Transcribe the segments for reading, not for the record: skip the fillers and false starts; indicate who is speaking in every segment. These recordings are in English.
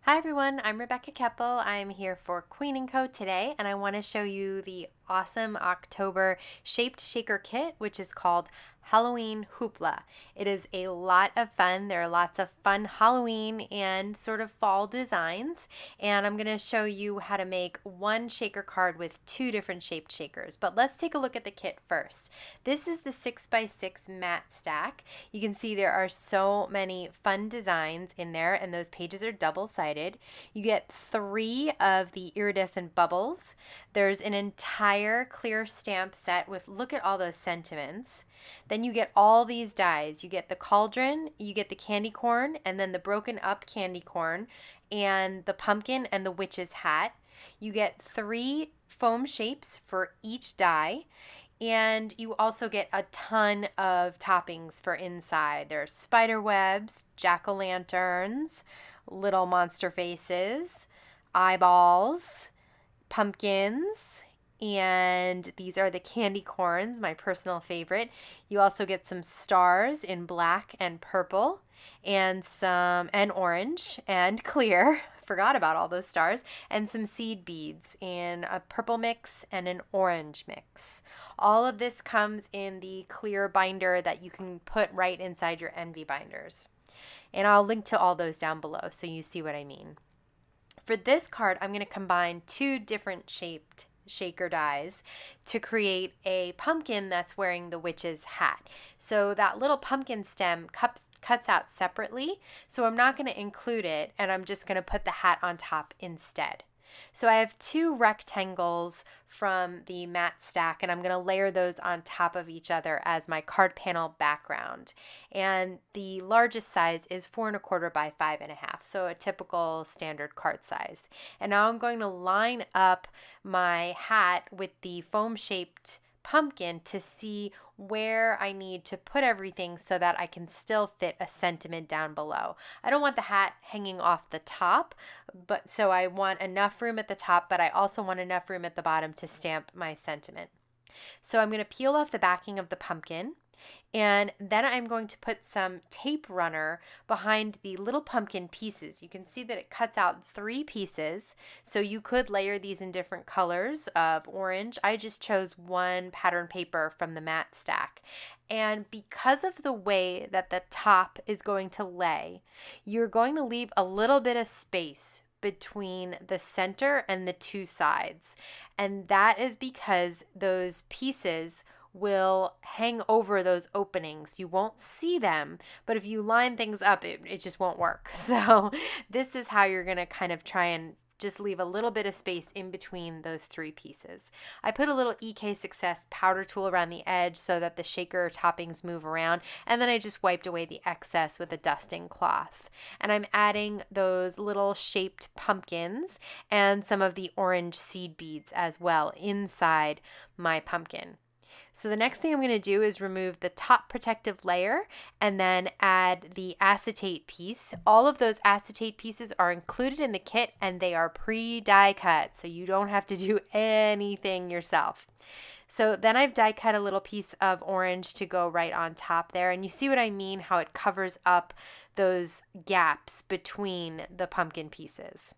Speaker 1: Hi everyone, I'm Rebecca Keppel. I'm here for Queen & Co. today, and I want to show you the awesome October shaped shaker kit, which is called Halloween Hoopla. It is a lot of fun. There are lots of fun Halloween and sort of fall designs, and I'm going to show you how to make one shaker card with two different shaped shakers. But let's take a look at the kit first. This is the 6x6 matte stack. You can see there are so many fun designs in there, and those pages are double-sided. You get 3 of the iridescent bubbles. There's an entire clear stamp set with, look at all those sentiments. Then you get all these dies. You get the cauldron, you get the candy corn, and then the broken up candy corn, and the pumpkin and the witch's hat. You get 3 foam shapes for each die. And you also get a ton of toppings for inside. There's spider webs, jack-o'-lanterns, little monster faces, eyeballs, pumpkins, and these are the candy corns, my personal favorite. You also get some stars in black and purple, and orange and clear. Forgot about all those stars, and some seed beads in a purple mix and an orange mix. All of this comes in the clear binder that you can put right inside your Envy binders. And I'll link to all those down below so you see what I mean. For this card, I'm going to combine 2 different shaped shaker dies to create a pumpkin that's wearing the witch's hat. So that little pumpkin stem cuts out separately, so I'm not going to include it, and I'm just going to put the hat on top instead. So I have 2 rectangles from the matte stack, and I'm going to layer those on top of each other as my card panel background. And the largest size is 4 1/4 by 5 1/2, so a typical standard card size. And now I'm going to line up my hat with the foam shaped pumpkin to see where I need to put everything so that I can still fit a sentiment down below. I don't want the hat hanging off the top, but so I want enough room at the top, but I also want enough room at the bottom to stamp my sentiment. So I'm going to peel off the backing of the pumpkin, and then I'm going to put some tape runner behind the little pumpkin pieces. You can see that it cuts out 3 pieces, so you could layer these in different colors of orange. I just chose 1 pattern paper from the matte stack. And because of the way that the top is going to lay, you're going to leave a little bit of space between the center and the 2 sides. And that is because those pieces will hang over those openings. You won't see them, but if you line things up, it just won't work. So this is how you're going to kind of try and just leave a little bit of space in between those 3 pieces. I put a little EK Success powder tool around the edge so that the shaker toppings move around, and then I just wiped away the excess with a dusting cloth. And I'm adding those little shaped pumpkins and some of the orange seed beads as well inside my pumpkin. So the next thing I'm going to do is remove the top protective layer and then add the acetate piece. All of those acetate pieces are included in the kit, and they are pre-die cut, so you don't have to do anything yourself. So then I've die cut a little piece of orange to go right on top there, and you see what I mean, how it covers up those gaps between the pumpkin pieces.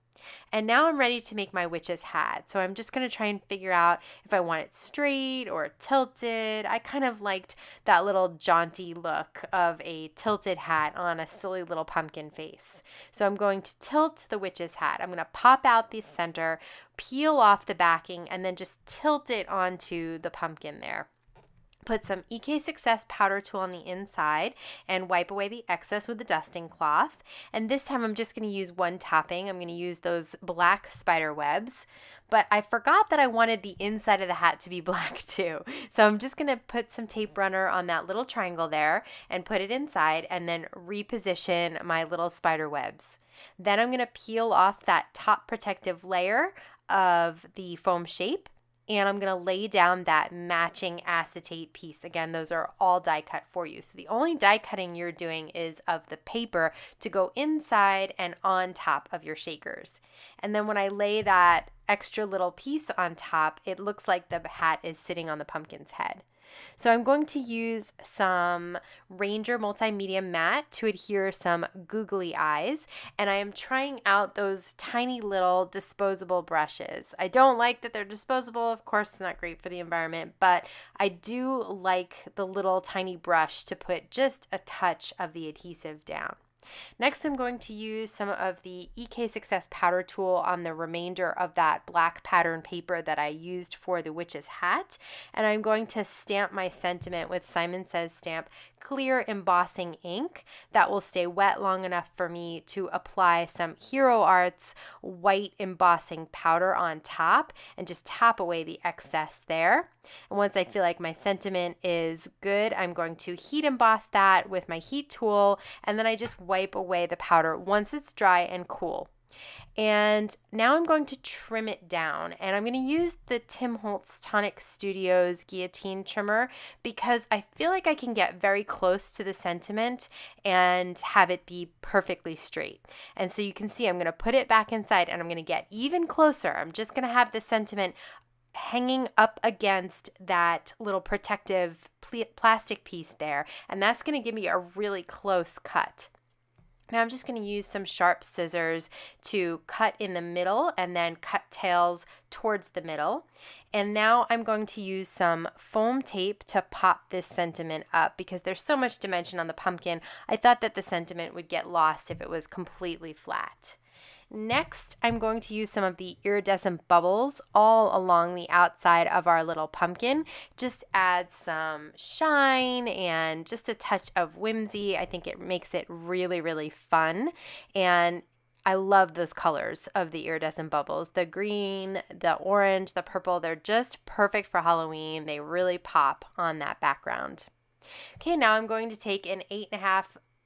Speaker 1: And now I'm ready to make my witch's hat. So I'm just going to try and figure out if I want it straight or tilted. I kind of liked that little jaunty look of a tilted hat on a silly little pumpkin face. So I'm going to tilt the witch's hat. I'm going to pop out the center, peel off the backing, and then just tilt it onto the pumpkin there. Put some EK Success powder tool on the inside and wipe away the excess with the dusting cloth. And this time I'm just going to use 1 topping. I'm going to use those black spider webs, but I forgot that I wanted the inside of the hat to be black too. So I'm just going to put some tape runner on that little triangle there and put it inside, and then reposition my little spider webs. Then I'm going to peel off that top protective layer of the foam shape, and I'm going to lay down that matching acetate piece. Again, those are all die cut for you. So the only die cutting you're doing is of the paper to go inside and on top of your shakers. And then when I lay that extra little piece on top, it looks like the hat is sitting on the pumpkin's head. So I'm going to use some Ranger Multimedia Matte to adhere some googly eyes, and I am trying out those tiny little disposable brushes. I don't like that they're disposable. Of course, it's not great for the environment, but I do like the little tiny brush to put just a touch of the adhesive down. Next, I'm going to use some of the EK Success powder tool on the remainder of that black pattern paper that I used for the witch's hat, and I'm going to stamp my sentiment with Simon Says Stamp clear embossing ink that will stay wet long enough for me to apply some Hero Arts white embossing powder on top and just tap away the excess there. And once I feel like my sentiment is good, I'm going to heat emboss that with my heat tool, and then I just wipe away the powder once it's dry and cool. And now I'm going to trim it down, and I'm going to use the Tim Holtz Tonic Studios guillotine trimmer because I feel like I can get very close to the sentiment and have it be perfectly straight. And so you can see I'm going to put it back inside and I'm going to get even closer. I'm just going to have the sentiment hanging up against that little protective plastic piece there, and that's going to give me a really close cut. Now I'm just going to use some sharp scissors to cut in the middle and then cut tails towards the middle. And now I'm going to use some foam tape to pop this sentiment up because there's so much dimension on the pumpkin. I thought that the sentiment would get lost if it was completely flat. Next, I'm going to use some of the iridescent bubbles all along the outside of our little pumpkin. Just add some shine and just a touch of whimsy. I think it makes it really, really fun. And I love those colors of the iridescent bubbles. The green, the orange, the purple, they're just perfect for Halloween. They really pop on that background. Okay, now I'm going to take an 8.5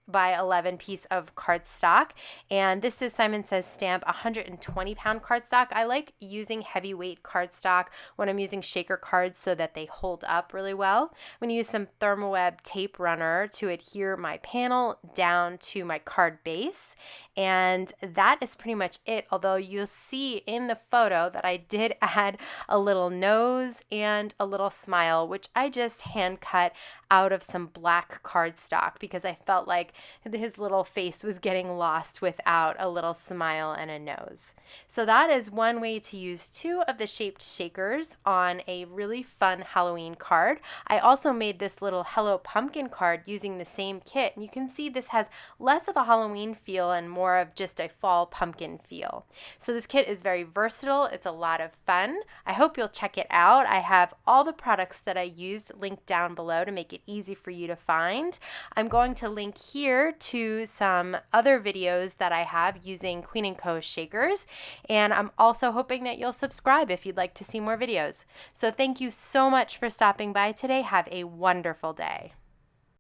Speaker 1: by 11 piece of cardstock, and this is Simon Says Stamp 120-pound cardstock. I like using heavyweight cardstock when I'm using shaker cards so that they hold up really well. I'm going to use some Thermoweb tape runner to adhere my panel down to my card base, and that is pretty much it, although you'll see in the photo that I did add a little nose and a little smile, which I just hand cut out of some black cardstock because I felt like his little face was getting lost without a little smile and a nose. So that is one way to use 2 of the shaped shakers on a really fun Halloween card. I also made this little Hello Pumpkin card using the same kit, and you can see this has less of a Halloween feel and more of just a fall pumpkin feel. So this kit is very versatile. It's a lot of fun. I hope you'll check it out. I have all the products that I used linked down below to make it easy for you to find. I'm going to link here to some other videos that I have using Queen & Co. shakers, and I'm also hoping that you'll subscribe if you'd like to see more videos. So thank you so much for stopping by today. Have a wonderful day.